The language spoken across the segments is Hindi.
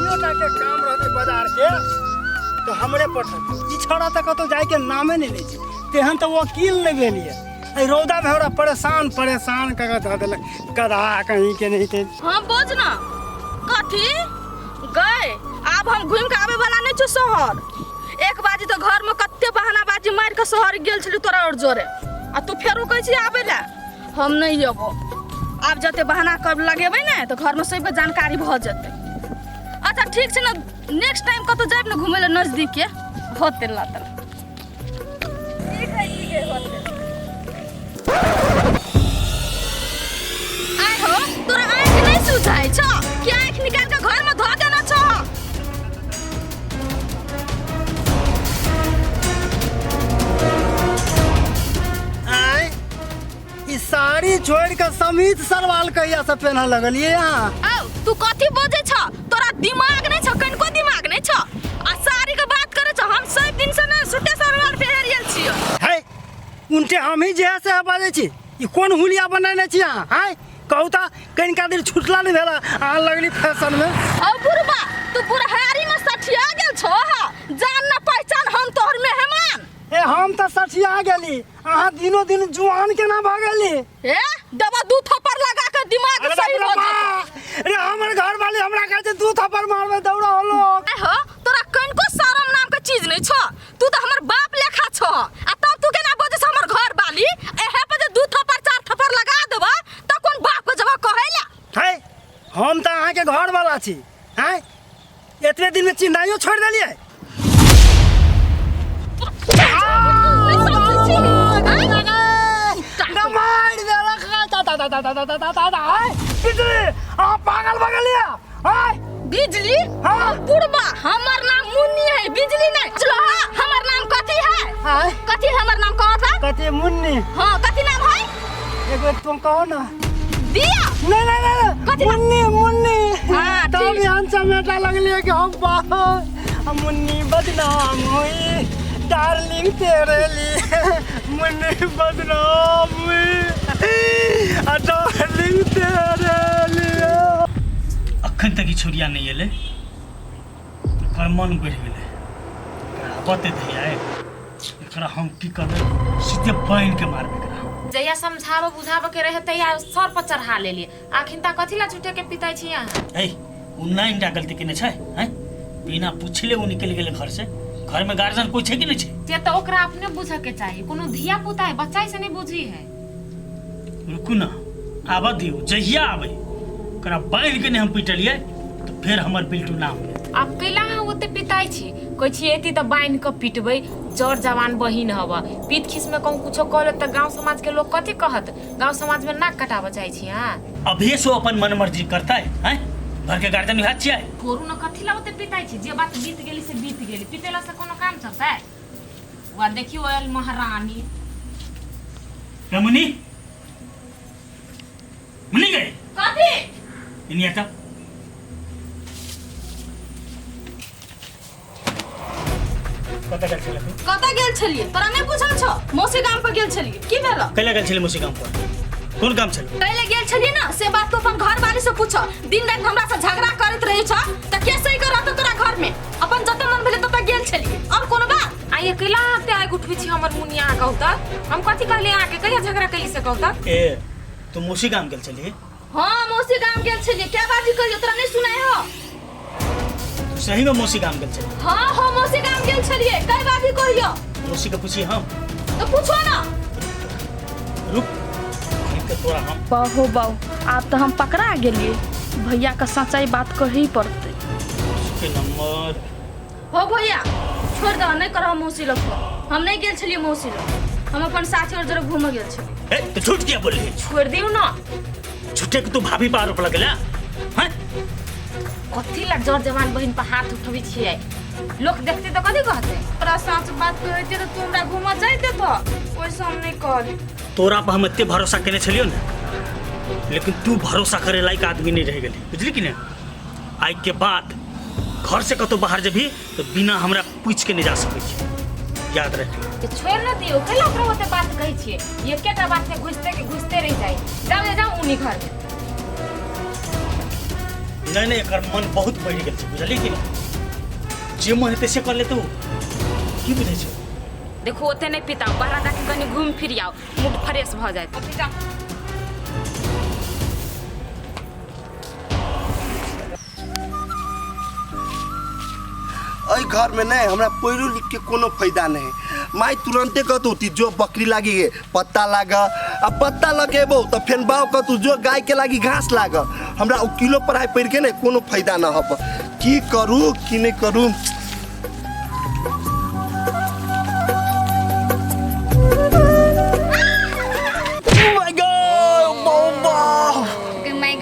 तनियोटा के काम रहते बाजार के तो हमरे पठत ई छोड़ा तक तो जाए के नामे नहीं ले छी तेहन तो वकील ले गेलिए ए रौदा में हमरा परेशान कर ध देलक गधा कहीं के नहीं थे। हां बोझ ना कथी गए अब हम घूम के आवे वाला नहीं छ शहर एक बाजी तो घर में कत्ते बहानाबाजी मार के शहर गेल छली तोरा और जोरे आ तू फेरो कहै छी आबे ला हम नहीं एबो अब जते बहाना कर लगेबै ना तो घर में सबके जानकारी भ जते। अच्छा ठीक छै ना नेक्स्ट टाइम कतो जाब ना घुमे ले नजदीक के होते लातर ठीक है होते आय हो तोरा आंख नहीं सुझाय छ कि आंख निकाल के घर में ध देना छ। साड़ी छोड़ के समीज सलवार कहिया से पहना लगलिए यहाँ आओ तू कथी बोझे छ तोरा दिमाग नहीं छ कनको दिमाग नहीं छ आ साड़ी के बात करे छ हम सब दिन से ना सूटे सलवार पहन रियल छियो है उनटे हम ही जे से बाजे छी ई कोन हुलिया बनाने छी यहाँ है कहू ता कनिका दिन छुटला नहीं भेला आ लगली फैशन में अब बुरबा तू पूरा हारी में सठिया गेल छ जान ना पहचान हम तोहर मेहमान ए हम तो सठिया गेली अहाँ दिनो दिन जुआन के ना भागली ए दबा दू थप्पड़ लगा के दिमाग सही हो जाए अरे हमर घर वाले हमरा कहै छै दू थप्पड़ मारबे दौड़ा हो लोग ए हो तोरा कनको शरम नाम के चीज नहीं छ तू तो हमर बाप लेखा छ आ तब तू केना बोझे हमर घर वाली एहे पे जे दू थप्पड़ चार थप्पड़ लगा देबा त कोन बाप के जवाब कहेला है हम तो अहाँ के घर वाला छी हैं एतने दिन में चिन्हाइयो छोड़ देलिए बिजली हाँ बुढ़बा हमर नाम मुन्नी है बिजली नहीं चलो हाँ हमर नाम कथी है कथी हमर नाम कहा था कथी मुन्नी हाँ कथी नाम है एक बार तुम कहो ना दिया नहीं मुन्नी मुन्नी हाँ तब यहाँ चमेटा लगलिए कि हम बाहर मुन्नी बदनाम हुई डार्लिंग तेरे लिए मुन्नी बदनाम हुई डार्लिंग तेरे लिए अखन तक छोरिया नहीं एले मन बढ़ गए बते एकरा हम की करबे सीधे बाइन के मारबे करा जया समझाबो बुझाबो के रहे तैया सर पर चढ़ा ले लिए आखिन ता कथि ला झूठे के पिताई छी यहां ए उन्ना इंटा गलती केने छै हैं बिना पूछले उ निकल गेले घर से घर में गार्जियन कोई छै कि नहीं छै ते तो ओकरा अपने बुझे के चाहिए कोनो धिया पुता है बच्चा से नहीं बुझी है रुकू ना आबा दियो जहिया आबे ओकरा बाइन के ने हम पिटलिए तो फिर हमर बिल्टू नाम अब कैला होते पिताई छी कोई छी एती त बाइन के पिटबै जड़ जवान बहिन हवा पीत खिस में कहूं कुछो कहले त गांव समाज के लोग कथि कहत गांव समाज में नाक कटाबे चाहि छी हां अभी सो अपन मन मर्जी करता है हैं घर के गार्जियन हाथ छियै कोरू न कथि ला होते पिताई छी जे बात बीत गेली से बीत गेली पिटेला से कोनो काम चलता है वा देखियो आयल महारानी रमनी मनी गए कथि इनिया का कता गेल छलिए तोरा नहीं पूछल छ मौसी गांव पर गेल छलिए की भेल कैला गेल छली मौसी गांव पर कौन काम छल पहले गेल छलिए ना से बात तो अपन घर वाली से पूछ दिन रात हमरा से झगड़ा करत रही छ त के सही कर रहत तोरा घर में अपन जत मन भेले तत गेल छलिए और कोनो बात आइ अकेला आते आइ उठबी छी हमर मुनिया कहता हम कथि कहले आके कहिया झगड़ा कैली से कहता ए तू मौसी गांव गेल छली हां मौसी गांव गेल छलिए क्या बाजी करियो तोरा नहीं सुनाय हो सही में मौसी गांव गेल छली हां हां मौसी गांव गेल छलिए काय बाजी करियो मौसी के पूछी हम तो पूछो ना रुक के तोरा हम बाहो बाऊ आप तो हम पकड़ा गेलिए भैया का सच्चाई बात कही पड़ते के नंबर हो भैया छोड़ दो नहीं करो मौसी लोग हम नहीं गेल छलिए मौसी लोग हम अपन साथी और जरा घूम गेल छलिए ए तो झूठ क्या बोल रही है छोड़ दियो ना झूठे के तू भाभी पर आरोप लगला हैं कथि ला जड़ जवान बहिन पर हाथ उठबी छियै लोग देखते तो कथि कहते तोरा सच बात कहते तो तू हमरा घुमा जाइते तो ओइसे हम नहीं कहली तोरा पर हम इतने भरोसा केने छलियो ना लेकिन तू भरोसा करे लायक आदमी नहीं रह गेली बुझली कि नहीं आज के बाद घर से कतो बाहर जभी तो बिना हमरा पूछ के नहीं जा सकै छी याद रखियो तो छोड़ न दियो कला ओकरा होते बात कहै छियै ये केटा बात में घुसते रह जाई जाओ ले जाओ उनी घर में नहीं नहीं एकर मन बहुत बढ़ गेल छै बुझलिए कि नहीं जे मन हेतै से कर लेतौ की बुझै छै देखो ओते नहीं पिताओ बाहर जाके कनी घूम फिर आओ मूड फ्रेश भ जाए पिता अई घर में नहीं हमरा पैरो लिख के कोनो फायदा नहीं माई तुरंते कहतू ती जो बकरी लागी है पत्ता लाग अब पत्ता लगेबो तो फेन बाव कहतू जो गाय के लागी घास लाग हमरा उ किलो पढ़ाई पढ़ के नहीं कोनो फायदा ना हब की करू की नहीं करू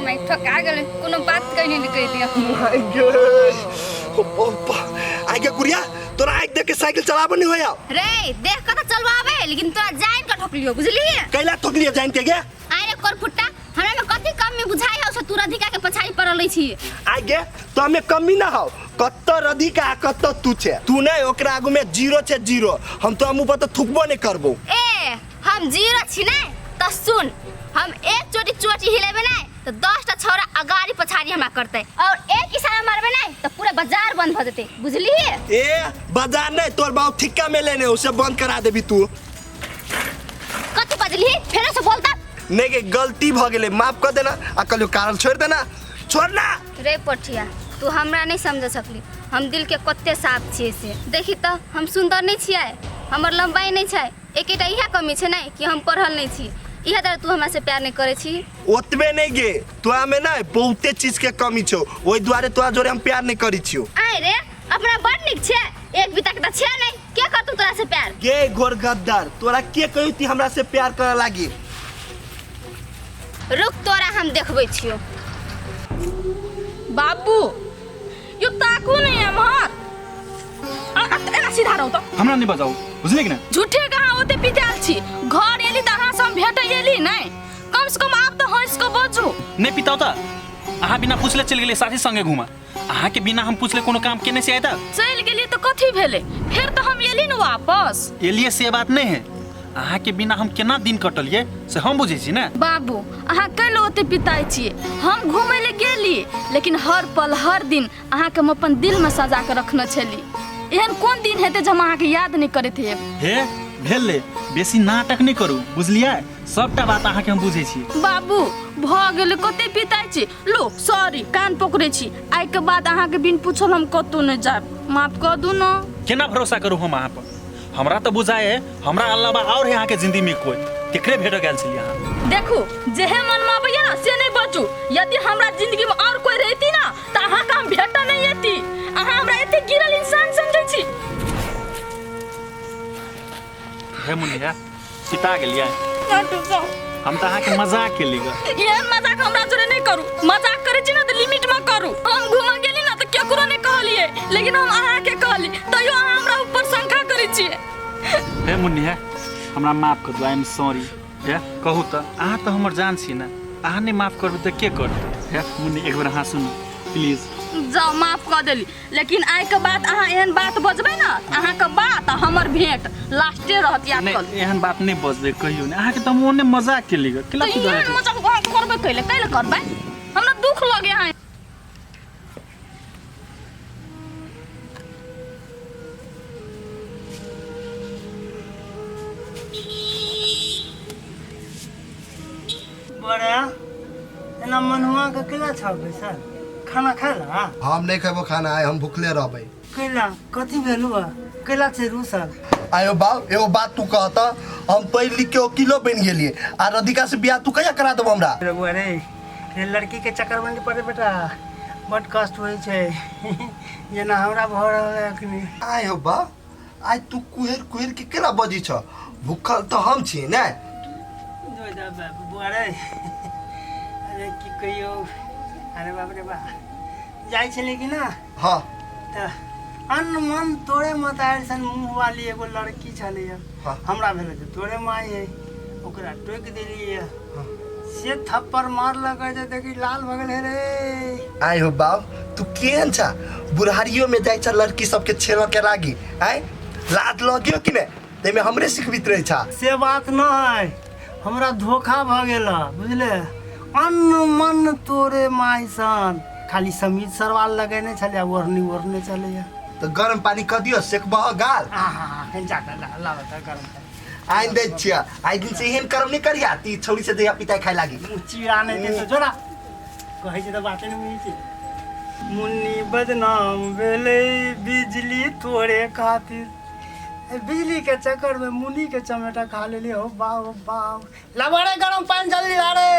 मैं ठका गेल कोनो बात कहीं नहीं कह दिया आगे गुड़िया तोरा आग देख के साइकिल चलाबो नहीं होया रे देख के तो चलवावे लेकिन तोरा जान का ठोकलियो बुझली कैला ठोकलिए जान के गे आरे कर फुट्टा हमरा में कथि कम में बुझाई हो से तू अधिका के पछाई पड़ल छी आगे तो हमें कमी ना हो कत्तर अधिका कत्तर तू छे तू नहीं ओकरा आगू में जीरो छे जीरो हम तो मुंह पर तो थुकबो नहीं करबो ए हम जीरो छी नै त सुन हम एक चोटी हिलेबे नै तो 10 टा छौरा अगाड़ी पछाड़ी हमरा करते और एक इशारा मारबे नै तो पूरा बाजार बंद भ जेते बुझली ए बाजार नहीं तोर बाऊ ठिक्का में लेने उसे बंद करा देबी तू कथि बजली फेर से बोलता नहीं के गलती भ गेले माफ कर देना आ कलियो कारण छोड़ देना छोड़ना रे पठिया तू हमरा नहीं समझ सकली हम दिल के कत्ते साफ छिए से देखी त हम सुंदर नहीं छियै हमर लंबाई नहीं छै एकेटा इहा कमी छै नै कि हम पढ़ल नहीं छी इहा तरह तू हमरा से प्यार नहीं करे छी ओतबे नहीं गे तोरा में ना बहुते चीज के कमी छौ ओई द्वारे तोरा जोरे हम प्यार नहीं करी छियो आय रे अपना बड़ निक छै एक बिता के त छै नहीं के कर तू तोरा से प्यार गे गोर गद्दार तोरा के कहियो ती हमरा से प्यार करे लागी रुक तोरा हम देखबै छियो बाबू यो ताकू नहीं है मार एना सीधा रहो तो हमरा नहीं बजाऊ बुझले कि ना झूठे कहाँ होते पिताल छी घर एली त अहाँ से हम भेट एली नहीं कम से कम आप तो हंस को बजू नहीं पिताओ ता अहाँ बिना पूछले चल गेले साथी संगे घुमा अहाँ के बिना हम पूछले कोनो काम केने से आयता चल गेली तो कथी भेले फिर तो हम एली न वापस एलिए से बात नहीं है अहाँ के बिना हम केना दिन कटलिए से हम बुझे छी ना बाबू अहाँ कल होते पिताई छी हम घूमे ले गेली लेकिन हर पल हर दिन अहाँ के हम अपन दिल में सजा के रखने छली एहन कोन दिन हेते जब अहाँ के याद नहीं करत हे हे भेले बेसी नाटक नहीं करू बुझलिए सबटा बात अहाँ के हम बुझे छी बाबू भ गेल कते पिताई छी लो सॉरी कान पकड़े छी आइ के बाद अहाँ के बिन पूछल हम कतौ नहीं जाब माफ कर दू न केना भरोसा करू हम अहाँ पर हमरा तो बुझाए है हमरा अलावा और यहाँ के जिंदगी में कोई केकरे भेट गेल छी यहाँ देखो जेहे मन में आबैया ना से नहीं बचू यदि हमरा जिंदगी में और कोई रहती ना त अहाँ का हम भेटा नहीं एती अहाँ हमरा एते गिरल इंसान समझै छी हे मुनिया पिता गेलिए हम तो अहाँ के मजाक के लिए ये मजाक हमरा जोरे नहीं करू मजाक करे छी ना त लिमिट में करू हम घुमा गेली ना त केकरो नहीं कहलिए लेकिन हम अहाँ के कहली तइयो अहाँ हमरा ऊपर शंका करै छी हे मुनिया हमरा माफ कर दो आई एम सॉरी हे कहू तो अहाँ तो हमर जान छी ना अहाँ नहीं माफ करबे तो के करते हे मुनि एक बार अहाँ सुनू प्लीज जाओ माफ कर देली लेकिन आइ के बाद अहाँ एहन बात बजबै ना अहाँ के बात हमर भेंट लास्टे रहत याद कर नहीं एहन बात नहीं बजबे कहियो नहीं अहाँ के तो मोने मजाक के लिए केला तो एहन मजाक करबै कैले करबै हमरा दुख लगे है बड़ा एना मनुआ के केला छाबे सर खाना खाला हम नहीं खेबो खाना आए हम भूखले रहबै केला कथी भेलु केला छै रूसल आयो बाऊ एगो बात तू कहता हम पढ़ लिख के वकीलो बन गेलिए आ राधिका से बियाह तू कहिया करा देबो हमरा अरे ये लड़की के चक्कर में नहीं पड़े बेटा बड कष्ट होई छै जेना हमरा भ रहल है अखनी आयो बा आज तू कुहेर के केला बजी छ भूखल तो हम छी ने जोदा बाबू अरे अरे की कहियो अरे बाप रे बा जाय छले कि ना हां त अनमन तोरे मतार सन मुंह वाली एगो लड़की छले हाँ। हमरा भेले जे तोरे माई है ओकरा टोक देली से थप्पड़ मार लगे जे देखी लाल भगल है रे आयो बाऊ तू केहन छ बुढ़ारियो में जाय छ लड़की सब के छेड़ के लागी आय लात लगियो कि ने ते में हमरे सिखबित रहे छ से बात न है हमरा धोखा भ गेल बुझले अनमन तोरे माई सन खाली समीज सरवाल लगेने छले ओढ़नी ओढ़ने चले तो गरम पानी कर दियो सेकबह गाल कहीं जाकर ला बता गरम आइन दे छिया आई दिन से एहन कर्म नहीं करिया ती छौरी से देहा पिताई खाए लागी चिड़ा नहीं दे तो जोड़ा कहे छै तो बातें नहीं मिली छै मुन्नी बदनाम भेले बिजली तोरे खातिर बिजली के चक्कर में मुन्नी के चमेटा खा ले हो बाप ला बड़े गरम पानी जल्दी ला रे।